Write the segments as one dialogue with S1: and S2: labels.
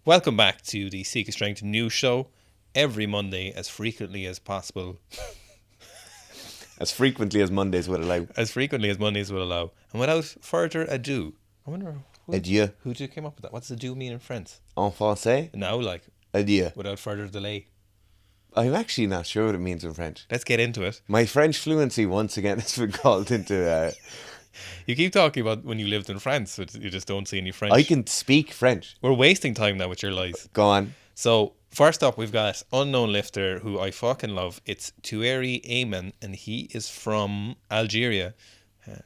S1: Welcome back to the Seek Strength news show. Every Monday, as frequently as possible.
S2: As frequently as Mondays would allow.
S1: As frequently as Mondays will allow. And without further ado, I wonder
S2: Adieu.
S1: who came up with that. What's ado mean in French?
S2: En français?
S1: Now,
S2: Adieu.
S1: without further delay.
S2: I'm actually not sure what it means in French.
S1: Let's get into it.
S2: My French fluency once again has been called into...
S1: You keep talking about when you lived in France, but you just don't see any French.
S2: I can speak French.
S1: We're wasting time now with your lies.
S2: Go on.
S1: So, first up, we've got unknown lifter who I fucking love. It's Tueri Ayman, and he is from Algeria.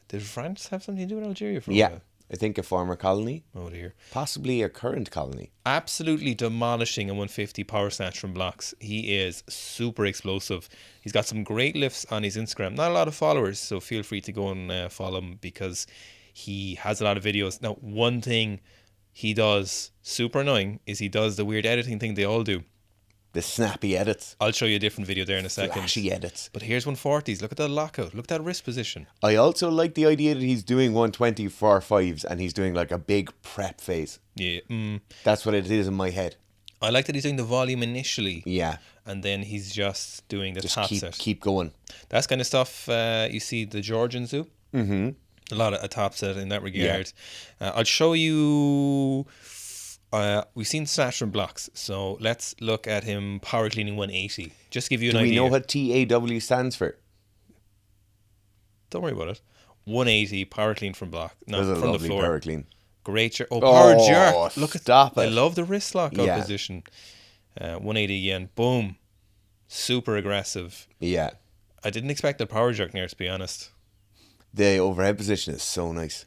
S1: Did France have something to do with Algeria for a
S2: Yeah.
S1: while?
S2: I think a former colony.
S1: Oh dear.
S2: Possibly a current colony.
S1: Absolutely demolishing a 150 power snatch from blocks. He is super explosive. He's got some great lifts on his Instagram. Not a lot of followers, so feel free to go and follow him because he has a lot of videos. Now, one thing he does super annoying is he does the weird editing thing they all do.
S2: The snappy edits.
S1: I'll show you a different video there in a second.
S2: Flashy edits.
S1: But here's 140s. Look at that lockout. Look at that wrist position.
S2: I also like the idea that he's doing 120 for fives and he's doing like a big prep phase.
S1: Yeah.
S2: That's what it is in my head.
S1: I like that he's doing the volume initially.
S2: Yeah.
S1: And then he's just doing the top set.
S2: Keep going.
S1: That's kind of stuff you see the Georgians do.
S2: Mm-hmm.
S1: A lot of a top set in that regard. Yeah. I'll show you... we've seen snatch from blocks, so let's look at him power cleaning 180. Just to give you an idea.
S2: Do we know what TAW stands for?
S1: Don't worry about it. 180 power clean from block. No,
S2: That's a
S1: from
S2: lovely
S1: the floor.
S2: power clean.
S1: Great jerk. Oh, power jerk. Look at
S2: stop it.
S1: I love the wrist lockout position. 180 again. Boom. Super aggressive.
S2: Yeah.
S1: I didn't expect the power jerk there, to be honest.
S2: The overhead position is so nice.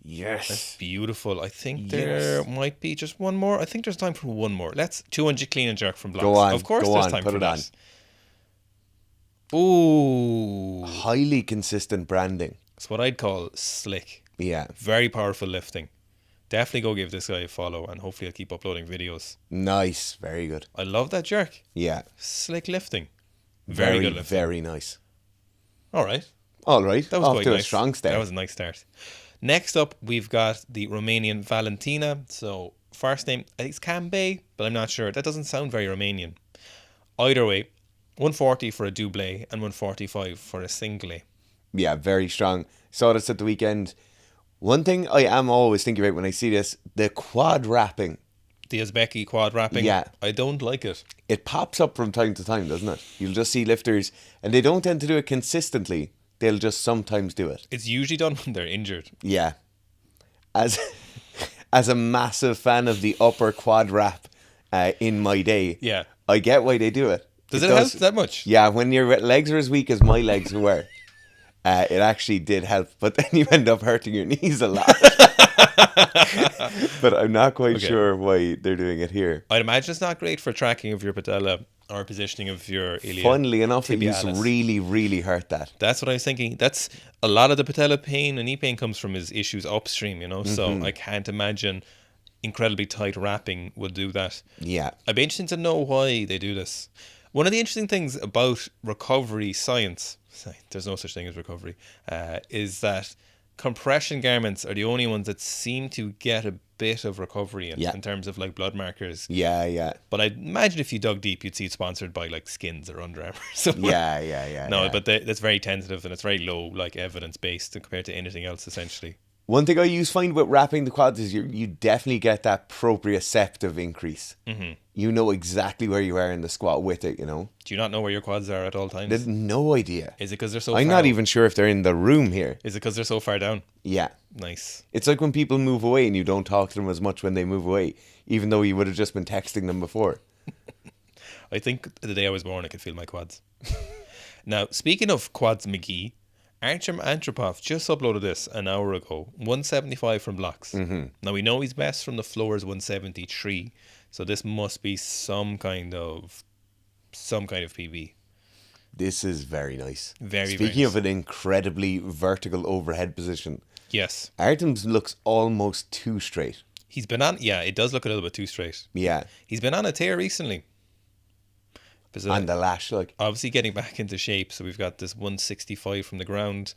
S2: Yes.
S1: That's beautiful. I think there might be just one more. I think there's time for one more. Let's 200 clean and jerk from blocks.
S2: Go on.
S1: Of course
S2: go
S1: there's
S2: on,
S1: time
S2: put
S1: for
S2: it
S1: that.
S2: On.
S1: Ooh.
S2: Highly consistent branding.
S1: It's what I'd call slick.
S2: Yeah.
S1: Very powerful lifting. Definitely go give this guy a follow and hopefully I'll keep uploading videos.
S2: Nice. Very good.
S1: I love that jerk.
S2: Yeah.
S1: Slick lifting. Very good lifting.
S2: Very nice.
S1: All right.
S2: All right.
S1: That was
S2: Off
S1: quite
S2: to
S1: nice.
S2: a strong start.
S1: That was a nice start. Next up, we've got the Romanian Valentina. So, first name, I think it's Cambe, but I'm not sure. That doesn't sound very Romanian. Either way, 140 for a double and 145 for a single.
S2: Yeah, very strong. Saw this at the weekend. One thing I am always thinking about when I see this, the quad wrapping.
S1: The Uzbeki quad wrapping.
S2: Yeah.
S1: I don't like it.
S2: It pops up from time to time, doesn't it? You'll just see lifters, and they don't tend to do it consistently. They'll just sometimes do it.
S1: It's usually done when they're injured.
S2: Yeah. As a massive fan of the upper quad wrap in my day,
S1: Yeah.
S2: I get why they do it.
S1: Does it help that much?
S2: Yeah, when your legs are as weak as my legs were, it actually did help. But then you end up hurting your knees a lot. But I'm not quite sure why they're doing it here.
S1: I'd imagine it's not great for tracking of your patella or positioning of your ilia.
S2: Funnily enough, it used to
S1: tibialis.
S2: really, really hurt that.
S1: That's what I was thinking. That's a lot of the patella pain and knee pain comes from his issues upstream, you know. So I can't imagine incredibly tight wrapping will do that.
S2: Yeah.
S1: I'd be interested to know why they do this. One of the interesting things about recovery science, there's no such thing as recovery, is that compression garments are the only ones that seem to get a bit of recovery in terms of like blood markers.
S2: Yeah, yeah.
S1: But I imagine if you dug deep, you'd see it sponsored by like Skins or Under Armour.
S2: Yeah.
S1: No,
S2: yeah.
S1: but that's very tentative and it's very low, like evidence based compared to anything else, essentially.
S2: One thing I use find with wrapping the quads is you definitely get that proprioceptive increase. Mm-hmm. You know exactly where you are in the squat with it, you know.
S1: Do you not know where your quads are at all times?
S2: There's no idea.
S1: Is it because they're so
S2: I'm
S1: far
S2: not even sure if they're in the room here.
S1: Is it because they're so far down?
S2: Yeah.
S1: Nice.
S2: It's like when people move away and you don't talk to them as much when they move away, even though you would have just been texting them before.
S1: I think the day I was born, I could feel my quads. Now, speaking of quads McGee, Artem Antropov just uploaded this an hour ago. 175 from blocks. Mm-hmm. Now, we know he's best from the floor is 173. So this must be some kind of PB.
S2: This is very nice.
S1: Very
S2: Speaking
S1: nice.
S2: of an incredibly vertical overhead position,
S1: Yes.
S2: Artem's looks almost too straight.
S1: He's been on, yeah, it does look a little bit too straight.
S2: Yeah.
S1: He's been on a tear recently.
S2: And the lash, like.
S1: Obviously getting back into shape. So we've got this 165 from the ground.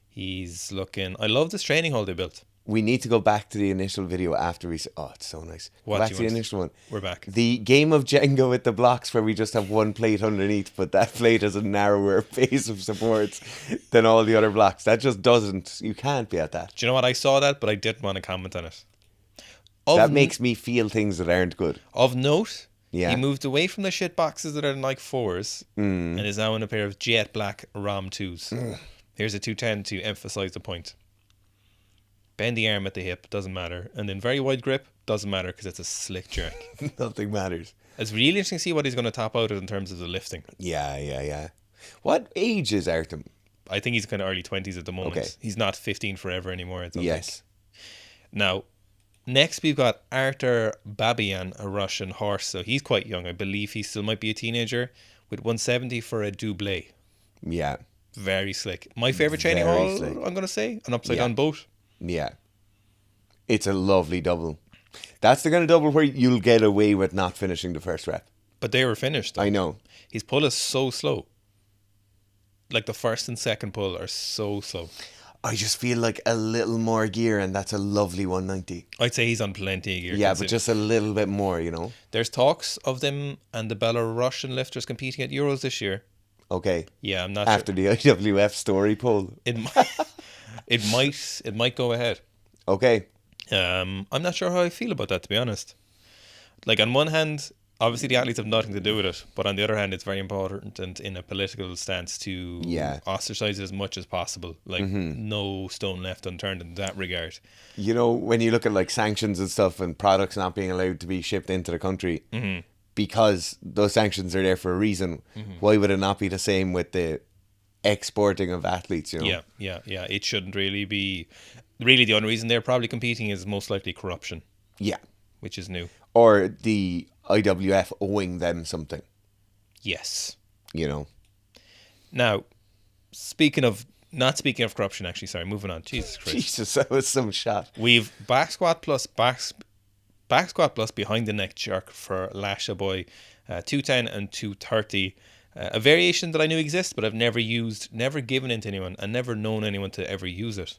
S1: He's looking, I love this training hall they built.
S2: We need to go back to the initial video after we... Oh, it's so nice.
S1: What
S2: Go back
S1: do you
S2: to the
S1: want?
S2: initial one.
S1: We're back.
S2: The game of Jenga with the blocks where we just have one plate underneath, but that plate has a narrower base of supports than all the other blocks. That just doesn't... You can't be at that.
S1: Do you know what? I saw that, but I didn't want to comment on it.
S2: That makes me feel things that aren't good.
S1: Of note,
S2: Yeah.
S1: he moved away from the shit boxes that are like 4s and is now in a pair of jet black ROM 2s. Here's a 210 to emphasize the point. Bend the arm at the hip, doesn't matter. And then very wide grip, doesn't matter because it's a slick jerk.
S2: Nothing matters.
S1: It's really interesting to see what he's going to top out at in terms of the lifting.
S2: Yeah. What age is Artem?
S1: I think he's kind of early 20s at the moment.
S2: Okay.
S1: He's not 15 forever anymore. I don't
S2: Yes.
S1: think. Now, next we've got Artur Babian, a Russian horse. So he's quite young. I believe he still might be a teenager with 170 for a double.
S2: Yeah.
S1: Very slick. My favourite training
S2: Very
S1: hall,
S2: slick.
S1: I'm going to say, an upside down boat.
S2: Yeah. It's a lovely double. That's the kind of double where you'll get away with not finishing the first rep.
S1: But they were finished.
S2: I know.
S1: His pull is so slow. Like the first and second pull are so slow.
S2: I just feel like a little more gear and that's a lovely 190.
S1: I'd say he's on plenty of gear.
S2: Yeah, but just a little bit more, you know.
S1: There's talks of them and the Belarusian lifters competing at Euros this year.
S2: Okay.
S1: Yeah, I'm not
S2: After the IWF story poll.
S1: It might go ahead.
S2: Okay.
S1: I'm not sure how I feel about that, to be honest. Like, on one hand, obviously the athletes have nothing to do with it, but on the other hand, it's very important and in a political stance to ostracize it as much as possible. Like, no stone left unturned in that regard.
S2: You know, when you look at like sanctions and stuff and products not being allowed to be shipped into the country because those sanctions are there for a reason, why would it not be the same with the exporting of athletes, you know?
S1: Yeah. It shouldn't really be. Really, the only reason they're probably competing is most likely corruption.
S2: Yeah.
S1: Which is new.
S2: Or the IWF owing them something.
S1: Yes.
S2: You know.
S1: Now, not speaking of corruption, actually, sorry, moving on. Jesus Christ.
S2: Jesus, that was some shot.
S1: We've back squat plus behind the neck jerk for Lasha boy, 210 and 230. A variation that I knew exists, but I've never used, never given it to anyone, and never known anyone to ever use it.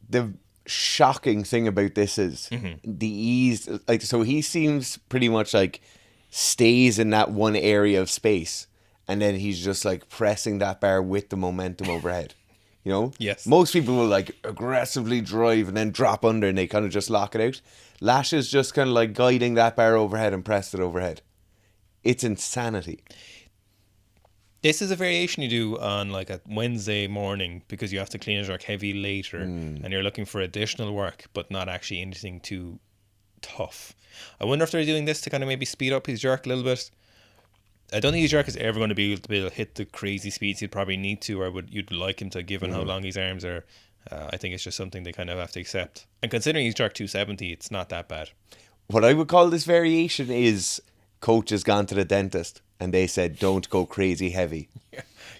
S2: The shocking thing about this is the ease. Like, so he seems pretty much like stays in that one area of space, and then he's just like pressing that bar with the momentum overhead. You know?
S1: Yes.
S2: Most people will like aggressively drive and then drop under, and they kind of just lock it out. Lash is just kind of like guiding that bar overhead and press it overhead. It's insanity.
S1: This is a variation you do on like a Wednesday morning because you have to clean a jerk heavy later and you're looking for additional work but not actually anything too tough. I wonder if they're doing this to kind of maybe speed up his jerk a little bit. I don't think his jerk is ever going to be able to hit the crazy speeds he'd probably need to or you'd like him to, given how long his arms are. I think it's just something they kind of have to accept. And considering he's jerk 270, it's not that bad.
S2: What I would call this variation is coach has gone to the dentist and they said don't go crazy heavy.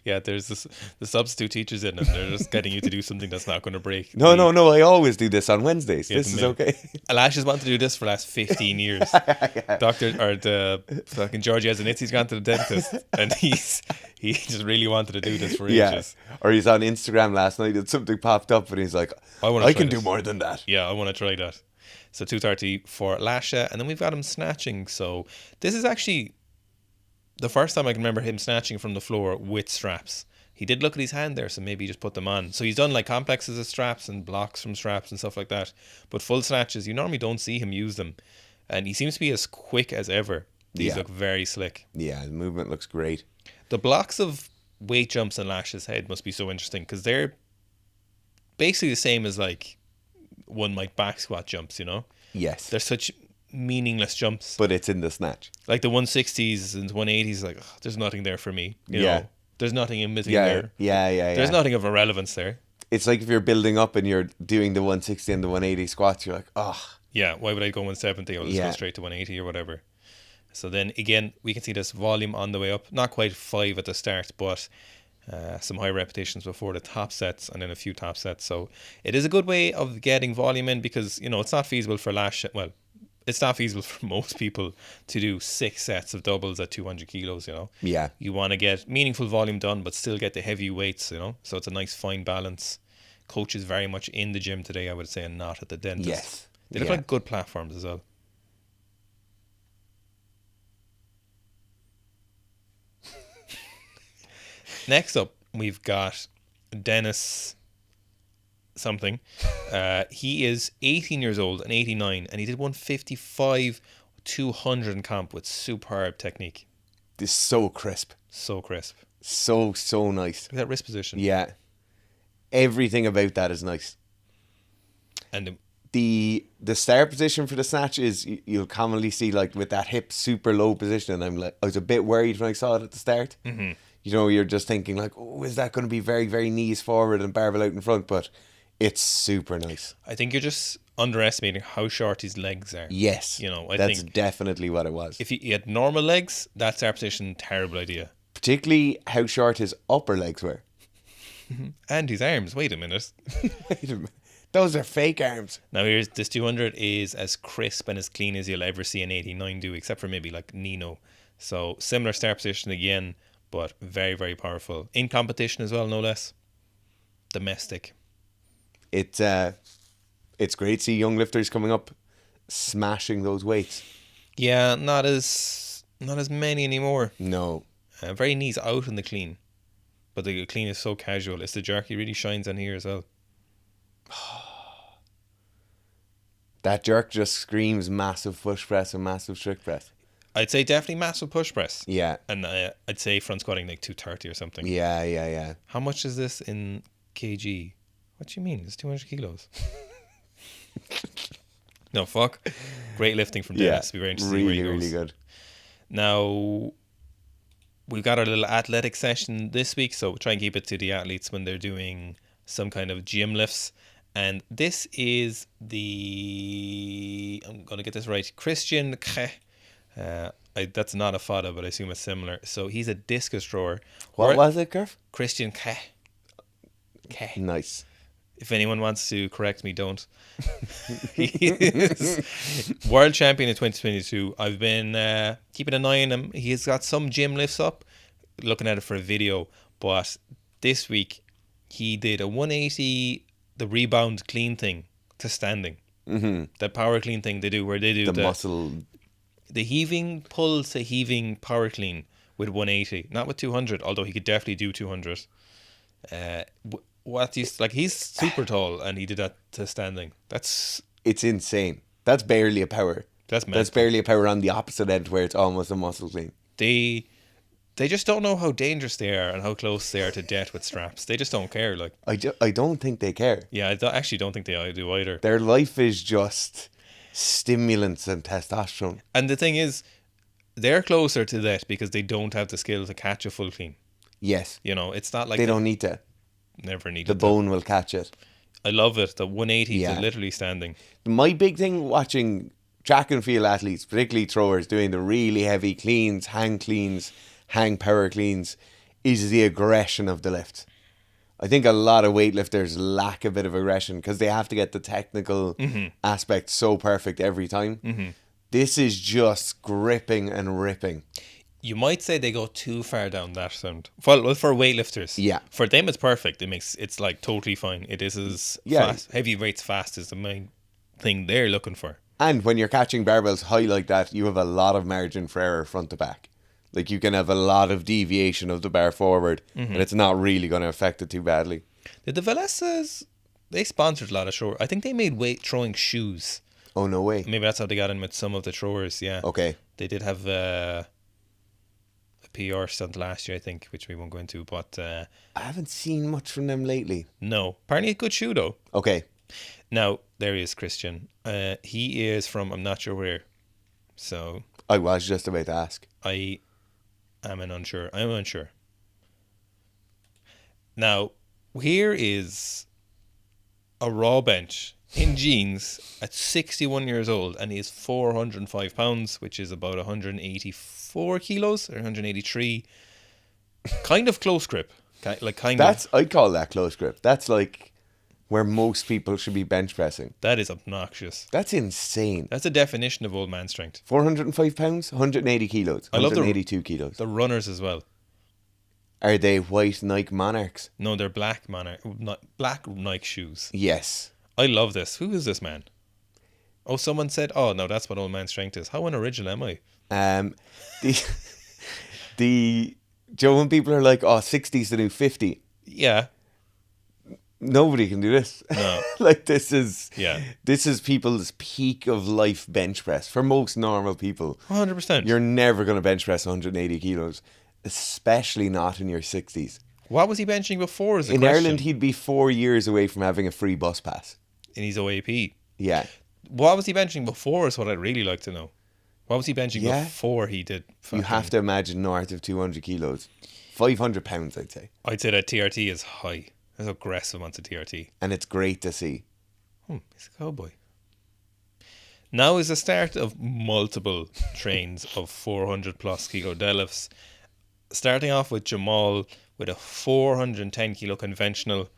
S1: Yeah, there's the substitute teachers in and they're just getting you to do something that's not going to break.
S2: No, I always do this on Wednesdays. This is okay.
S1: Lash has wanted to do this for the last 15 years. The fucking Georgie Yazanitsy's gone to the dentist and he just really wanted to do this for ages.
S2: Or he's on Instagram last night and something popped up and he's like, I can do more than that.
S1: Yeah, I want to try that. So 230 for Lasha, and then we've got him snatching. So this is actually the first time I can remember him snatching from the floor with straps. He did look at his hand there, so maybe he just put them on. So he's done like complexes of straps and blocks from straps and stuff like that. But full snatches, you normally don't see him use them. And he seems to be as quick as ever. These look very slick.
S2: Yeah, the movement looks great.
S1: The blocks of weight jumps in Lash's head must be so interesting because they're basically the same as like one might back squat jumps, you know?
S2: Yes.
S1: They're such meaningless jumps.
S2: But it's in the snatch.
S1: Like the 160s and 180s, like, there's nothing there for me. You know? There's nothing emitting there.
S2: Yeah.
S1: There's nothing of a relevance there.
S2: It's like if you're building up and you're doing the 160 and the 180 squats, you're like,
S1: Yeah, why would I go 170? I'll just go straight to 180 or whatever. So then, again, we can see this volume on the way up. Not quite 5 at the start, but some high repetitions before the top sets and then a few top sets. So it is a good way of getting volume in because, you know, it's not feasible for Lasha. Well, it's not feasible for most people to do 6 sets of doubles at 200 kilos, you know.
S2: Yeah.
S1: You want to get meaningful volume done, but still get the heavy weights, you know. So it's a nice fine balance. coaches very much in the gym today, I would say, and not at the dentist.
S2: Yes.
S1: They look like good platforms as well. Next up, we've got Dennis something. He is 18 years old and 89, and he did 155 200 in comp with superb technique.
S2: This is so crisp.
S1: So crisp.
S2: So nice.
S1: Look at that wrist position.
S2: Yeah. Everything about that is nice.
S1: And
S2: the start position for the snatch is you'll commonly see like with that hip super low position, and I was a bit worried when I saw it at the start.
S1: Mm-hmm.
S2: You know, you're just thinking like, oh, is that going to be very, very knees forward and barbell out in front? But it's super nice.
S1: I think you're just underestimating how short his legs are.
S2: Yes.
S1: You know, I
S2: that's
S1: think
S2: definitely what it was.
S1: if he had normal legs, that start position, terrible idea.
S2: Particularly how short his upper legs were.
S1: And his arms. Wait a minute.
S2: Wait a minute. Those are fake arms.
S1: Now here's this 200 is as crisp and as clean as you'll ever see an 89 do, except for maybe like Nino. So similar start position again, but very, very powerful. In competition as well, no less. Domestic.
S2: It's great to see young lifters coming up, smashing those weights.
S1: Yeah, not as many anymore.
S2: No.
S1: Very knees out in the clean. But the clean is so casual. It's the jerk, he really shines on here as well.
S2: That jerk just screams massive push press and massive strict press.
S1: I'd say definitely massive push press.
S2: Yeah.
S1: And I'd say front squatting like 230 or something.
S2: Yeah.
S1: How much is this in kg? What do you mean? It's 200 kilos. No, fuck. Great lifting from Dennis. Be very interesting to see where he goes.
S2: Really good.
S1: Now, we've got our little athletic session this week, so we'll try and keep it to the athletes when they're doing some kind of gym lifts. And this is I'm going to get this right, Christian Khe. That's not a fada, but I assume it's similar. So he's a discus thrower.
S2: What was it, Curve?
S1: Christian Khe.
S2: Nice.
S1: If anyone wants to correct me, don't. He is world champion in 2022. I've been keeping an eye on him. He's got some gym lifts up, looking at it for a video. But this week, he did a 180, the rebound clean thing to standing.
S2: Mm-hmm.
S1: The power clean thing they do, where they do
S2: the muscle.
S1: The heaving pull to heaving power clean with 180, not with 200, although he could definitely do 200. He's super tall and he did that to standing. It's
S2: insane. That's barely a power. That's barely a power on the opposite end where it's almost a muscle clean.
S1: They just don't know how dangerous they are and how close they are to death with straps. They just don't care. Like
S2: I don't think they care.
S1: Yeah, I actually don't think they do either.
S2: Their life is just stimulants and testosterone.
S1: And the thing is, they're closer to that because they don't have the skill to catch a full clean.
S2: Yes.
S1: You know, it's not like
S2: they don't need to.
S1: Never need
S2: the bone will catch it.
S1: I love it. The 180 is literally standing.
S2: My big thing watching track and field athletes, particularly throwers, doing the really heavy cleans, hang power cleans, is the aggression of the lift. I think a lot of weightlifters lack a bit of aggression because they have to get the technical aspect so perfect every time. Mm-hmm. This is just gripping and ripping.
S1: You might say they go too far down that sound. Well, for weightlifters.
S2: Yeah.
S1: For them, it's perfect. It's like totally fine. It is as fast. Heavy weights fast is the main thing they're looking for.
S2: And when you're catching barbells high like that, you have a lot of margin for error front to back. Like you can have a lot of deviation of the bar forward, and it's not really going to affect it too badly.
S1: Did the Velesas, they sponsored a lot of throw. I think they made weight throwing shoes.
S2: Oh, no way.
S1: Maybe that's how they got in with some of the throwers, yeah.
S2: Okay.
S1: They did have a PR stunt last year, I think, which we won't go into, but
S2: I haven't seen much from them lately.
S1: No. Apparently a good shoe, though.
S2: Okay.
S1: Now, there he is, Christian. He is from, I'm not sure where. So
S2: I was just about to ask.
S1: I'm unsure. Now, here is a raw bench in jeans at 61 years old, and he is 405 pounds, which is about 184 kilos or 183. Kind of close grip.
S2: I call that close grip. That's like where most people should be bench pressing.
S1: That is obnoxious.
S2: That's insane.
S1: That's the definition of old man strength.
S2: 405 pounds, 180 kilos, 182 kilos.
S1: The runners as well.
S2: Are they white Nike Monarchs?
S1: No, they're black black Nike shoes.
S2: Yes.
S1: I love this. Who is this man? Oh, someone said, "Oh no, that's what old man strength is." How unoriginal am I?
S2: The the Joe, when people are like, "Oh, 60's the new 50."
S1: Yeah.
S2: Nobody can do this.
S1: No.
S2: Like this is
S1: Yeah.
S2: people's peak of life bench press for most normal people.
S1: 100%.
S2: You're never going to bench press 180 kilos, especially not in your 60s.
S1: What was he benching before? Is the
S2: In
S1: question.
S2: Ireland, he'd be 4 years away from having a free bus pass.
S1: And he's OAP.
S2: Yeah.
S1: What was he benching before? Is what I'd really like to know. What was he benching before he did?
S2: You have to imagine north of 200 kilos. 500 pounds, I'd say.
S1: I'd say that TRT is high. There's aggressive amounts of TRT.
S2: And it's great to see.
S1: He's a cowboy. Now is the start of multiple trains of 400 plus kilo deadlifts. Starting off with Jamal with a 410 kilo conventional.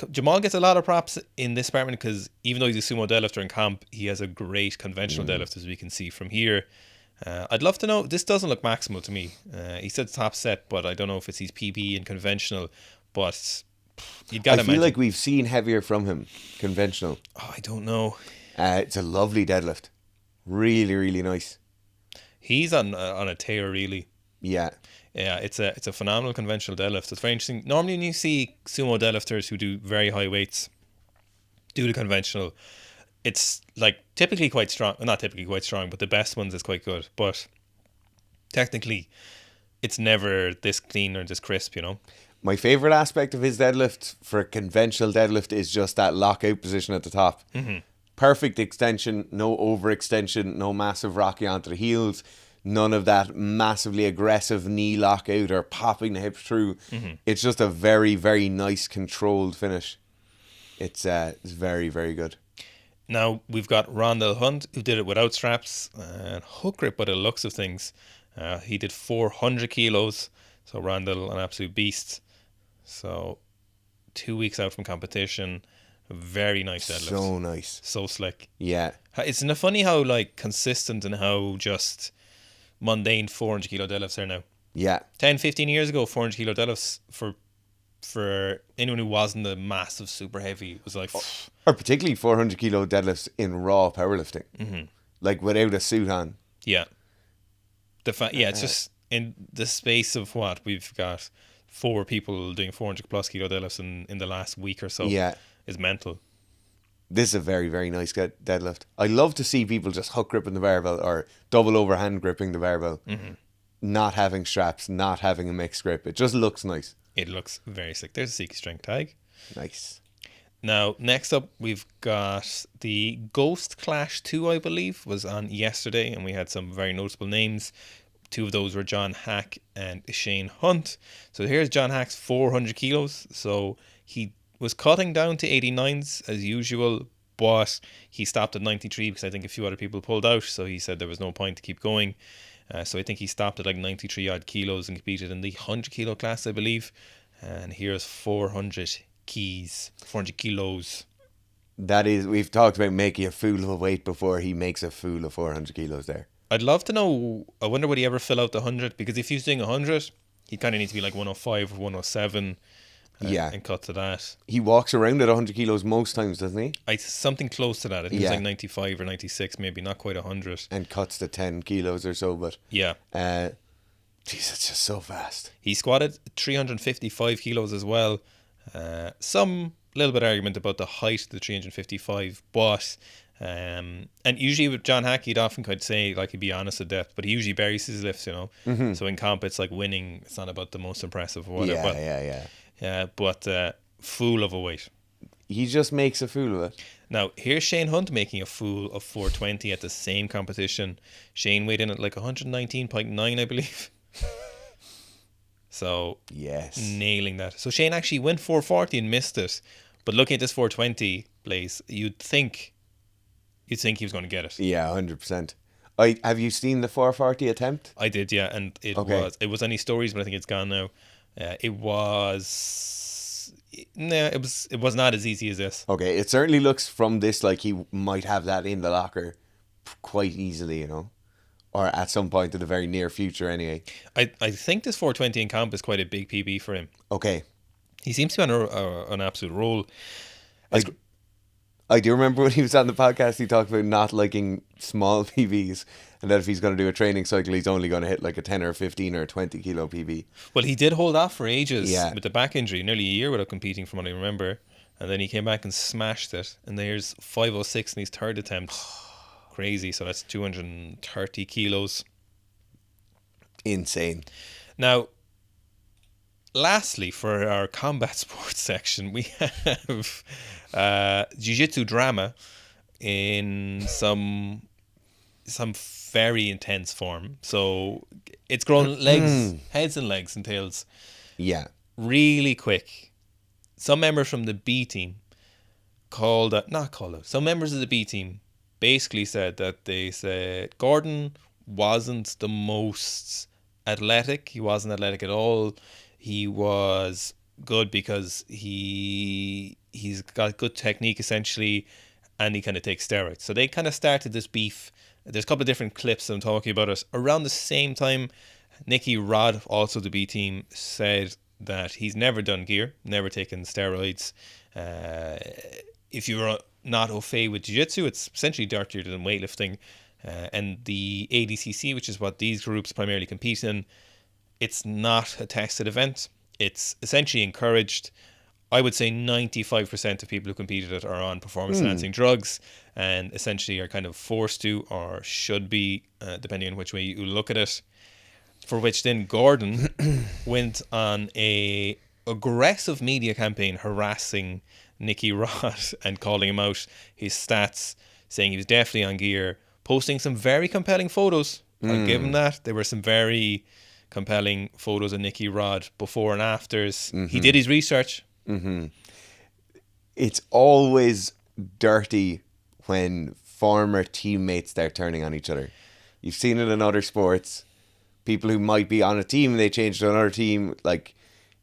S1: Jamal gets a lot of props in this department because even though he's a sumo deadlifter in comp, he has a great conventional deadlift, as we can see from here. I'd love to know, this doesn't look maximal to me. He said top set, but I don't know if it's his PB and conventional, but you'd gotta
S2: I feel like we've seen heavier from him, conventional.
S1: Oh, I don't know.
S2: It's a lovely deadlift. Really, really nice.
S1: He's on a tear, really.
S2: Yeah.
S1: Yeah, it's a phenomenal conventional deadlift. It's very interesting. Normally when you see sumo deadlifters who do very high weights do the conventional, it's like typically quite strong. Not typically quite strong, but the best ones is quite good. But technically, it's never this clean or this crisp, you know?
S2: My favourite aspect of his deadlift for a conventional deadlift is just that lockout position at the top. Mm-hmm. Perfect extension, no overextension, no massive rocky onto the heels. None of that massively aggressive knee lockout or popping the hips through. Mm-hmm. It's just a very, very nice controlled finish. It's very, very good.
S1: Now we've got Rondell Hunt, who did it without straps and hook grip by the looks of things. He did 400 kilos. So Rondell, an absolute beast. So 2 weeks out from competition. Very nice deadlift.
S2: So nice.
S1: So slick.
S2: Yeah.
S1: Isn't it funny how like consistent and how just mundane 400 kilo deadlifts are now?
S2: Yeah.
S1: 10, 15 years ago, 400 kilo deadlifts for anyone who wasn't a massive super heavy was like...
S2: Or particularly 400 kilo deadlifts in raw powerlifting. Mm-hmm. Like without a suit on.
S1: Yeah. It's just in the space of what we've got 4 people doing 400 plus kilo deadlifts in the last week or so.
S2: Yeah.
S1: Is mental.
S2: This is a very, very nice deadlift. I love to see people just hook gripping the barbell or double overhand gripping the barbell. Mm-hmm. Not having straps, not having a mixed grip. It just looks nice.
S1: It looks very sick. There's a Seek Strength tag.
S2: Nice.
S1: Now, next up, we've got the Ghost Clash 2, I believe, was on yesterday, and we had some very notable names. 2 of those were John Hack and Shane Hunt. So here's John Hack's 400 kilos. So he was cutting down to 89s as usual, but he stopped at 93 because I think a few other people pulled out, so he said there was no point to keep going. So I think he stopped at like 93 odd kilos and competed in the 100 kilo class, I believe. And here's 400 kilos.
S2: That is, we've talked about making a fool of a weight before. He makes a fool of 400 kilos there.
S1: I'd love to know, I wonder would he ever fill out the 100? Because if he's doing 100, he kind of needs to be like 105 or 107. And cut to that.
S2: He walks around at 100 kilos most times, doesn't he?
S1: Something close to that. I think it's like 95 or 96, maybe, not quite 100.
S2: And cuts to 10 kilos or so, but...
S1: Yeah.
S2: Jeez, it's just so fast.
S1: He squatted 355 kilos as well. Some little bit of argument about the height of the 355, but... and usually with John Hack, he'd often could say, like, he'd be honest at depth, but he usually buries his lifts, you know? Mm-hmm. So in comp, it's like winning. It's not about the most impressive or whatever. But fool of a weight.
S2: He just makes a fool of it.
S1: Now, here's Shane Hunt making a fool of 420 at the same competition. Shane weighed in at like 119.9, I believe. So,
S2: yes,
S1: nailing that. So Shane actually went 440 and missed it. But looking at this 420 place, you'd think he was going to get it.
S2: Yeah, 100%. Have you seen the 440 attempt?
S1: I did, yeah, and it was on his stories, but I think it's gone now. It was not as easy as this.
S2: Okay, it certainly looks from this like he might have that in the locker quite easily, you know. or at some point in the very near future anyway.
S1: I think this 420 in comp is quite a big PB for him.
S2: Okay.
S1: He seems to be on an absolute roll.
S2: I do remember when he was on the podcast, he talked about not liking small PBs, and that if he's going to do a training cycle, he's only going to hit like a 10 or 15 or 20 kilo PB.
S1: Well, he did hold off for ages
S2: Yeah.
S1: with the back injury, nearly a year without competing from what I remember. And then he came back and smashed it. And there's 506 in his third attempt. Crazy. So that's 230 kilos.
S2: Insane.
S1: Now, lastly, for our combat sports section, we have jiu-jitsu drama in some very intense form. So it's grown legs, heads and legs and tails
S2: Yeah.
S1: really quick. Some members from the B team some members of the B team basically said that they said Gordon wasn't the most athletic. He wasn't athletic at all. He was good because he's got good technique essentially, and he kind of takes steroids. So they kind of started this beef. There's a couple of different clips I'm talking about it. Around the same time, Nicky Rod, also the B team, said that he's never done gear, never taken steroids. If you're not au fait with jiu-jitsu, it's essentially dirtier than weightlifting. And the ADCC, which is what these groups primarily compete in, it's not a tested event. It's essentially encouraged. I would say 95% of people who competed it are on performance-enhancing drugs, and essentially are kind of forced to, or should be, depending on which way you look at it. For which then Gordon went on a aggressive media campaign harassing Nicky Rod and calling him out, his stats, saying he was definitely on gear, posting some very compelling photos. I'll give him that. There were some very compelling photos of Nicky Rod before and afters. He did his research.
S2: It's always dirty when former teammates start turning on each other. You've seen it in other sports. People who might be on a team, they change to another team. Like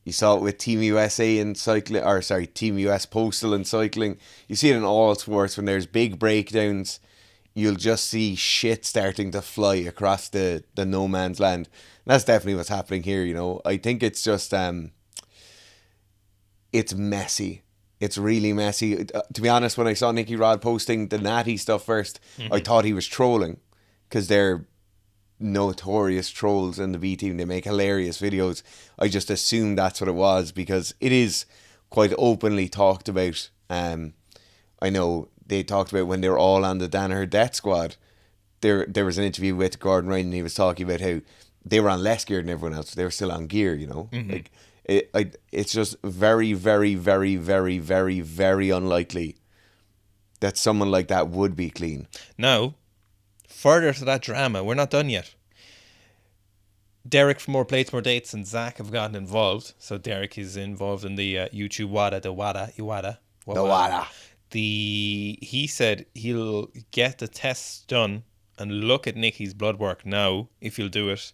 S2: you saw it with Team USA in cycling, or sorry, Team US Postal in cycling. You see it in all sports when there's big breakdowns. You'll just see shit starting to fly across the no man's land. And that's definitely what's happening here. You know, I think it's just it's messy. It's really messy. To be honest, when I saw Nicky Rod posting the Natty stuff first, I thought he was trolling, because they're notorious trolls in the B team. They make hilarious videos. I just assumed that's what it was, because it is quite openly talked about. I know they talked about when they were all on the Danaher Death Squad. There was an interview with Gordon Ryan, and he was talking about how they were on less gear than everyone else. They were still on gear, you know. Like it's just very, very, very, very, very, very unlikely that someone like that would be clean.
S1: Now, further to that drama, we're not done yet. Derek from More Plates, More Dates and Zach have gotten involved. So Derek is involved in the YouTube WADA. He said he'll get the tests done and look at Nicky's blood work now, if you'll do it.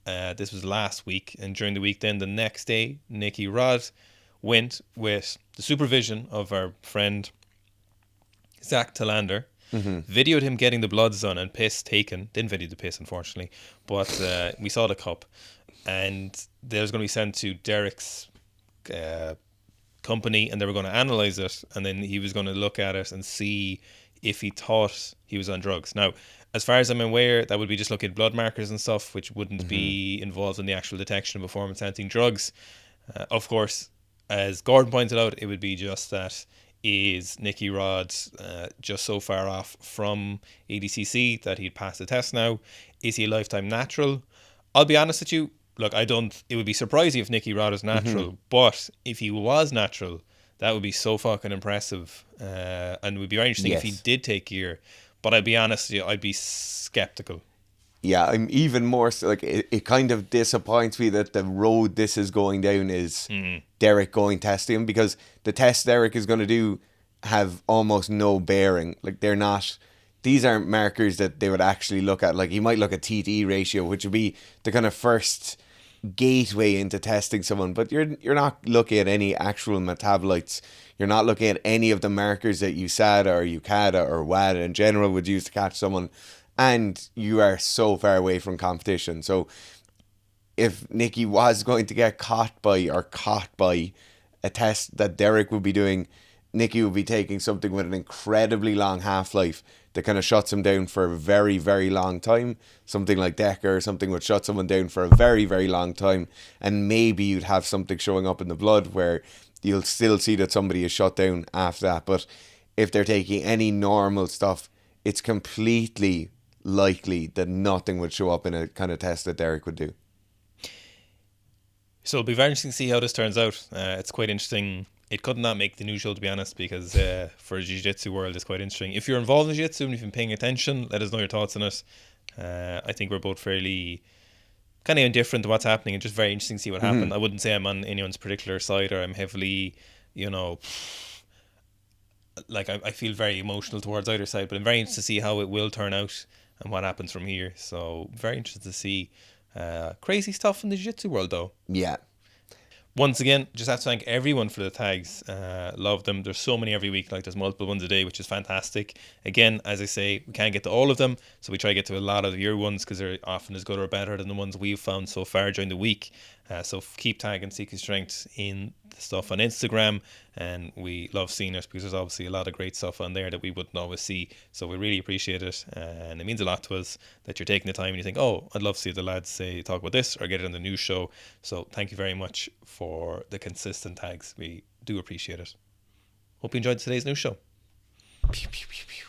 S1: This was last week, and during the week then, the next day, Nicky Rod went with the supervision of our friend Zach Talander, videoed him getting the bloods done and piss taken. Didn't video the piss, unfortunately, but we saw the cup, and they was going to be sent to Derek's company, and they were going to analyze it, and then he was going to look at it and see if he thought he was on drugs. Now, as far as I'm aware, that would be just looking at blood markers and stuff, which wouldn't be involved in the actual detection of performance-enhancing drugs. Of course, as Gordon pointed out, it would be just that, is Nicky Rod just so far off from ADCC that he'd pass the test now? Is he a lifetime natural? I'll be honest with you, look, it would be surprising if Nicky Rod is natural, but if he was natural, that would be so fucking impressive, and it would be very interesting if he did take gear. But I'll be honest with you, I'd be skeptical.
S2: Yeah, I'm even more so, like, it kind of disappoints me that the road this is going down is Derek going testing him, because the tests Derek is going to do have almost no bearing. Like, these aren't markers that they would actually look at. Like, he might look at TTE ratio, which would be the kind of first gateway into testing someone, but you're not looking at any actual metabolites. You're not looking at any of the markers that USADA or UCADA or WADA in general would use to catch someone. and you are so far away from competition. So if Nicky was going to get caught by a test that Derek would be doing, Nicky would be taking something with an incredibly long half-life that kind of shuts him down for a very, very long time. Something like Decker, something would shut someone down for a very, very long time. And maybe you'd have something showing up in the blood where you'll still see that somebody is shut down after that. But if they're taking any normal stuff, it's completely likely that nothing would show up in a kind of test that Derek would do.
S1: So it'll be very interesting to see how this turns out. It's quite interesting. It could not make the news show, to be honest, because for jiu-jitsu world, it's quite interesting. If you're involved in jiu-jitsu and you've been paying attention, let us know your thoughts on it. I think we're both fairly kind of indifferent to what's happening, and just very interesting to see what happened. I wouldn't say I'm on anyone's particular side, or I'm heavily, like I feel very emotional towards either side, but I'm very interested to see how it will turn out and what happens from here. So very interested to see crazy stuff in the jiu-jitsu world, though.
S2: Yeah.
S1: Once again, just have to thank everyone for the tags. Love them. There's so many every week. Like, there's multiple ones a day, which is fantastic. Again, as I say, we can't get to all of them, so we try to get to a lot of your ones because they're often as good or better than the ones we've found so far during the week. So keep tagging Seeking Strength in the stuff on Instagram, and we love seeing it because there's obviously a lot of great stuff on there that we wouldn't always see. So we really appreciate it, and it means a lot to us that you're taking the time and you think, oh, I'd love to see the lads say talk about this or get it on the news show. So thank you very much for the consistent tags. We do appreciate it. Hope you enjoyed today's news show.
S2: Pew, pew, pew, pew.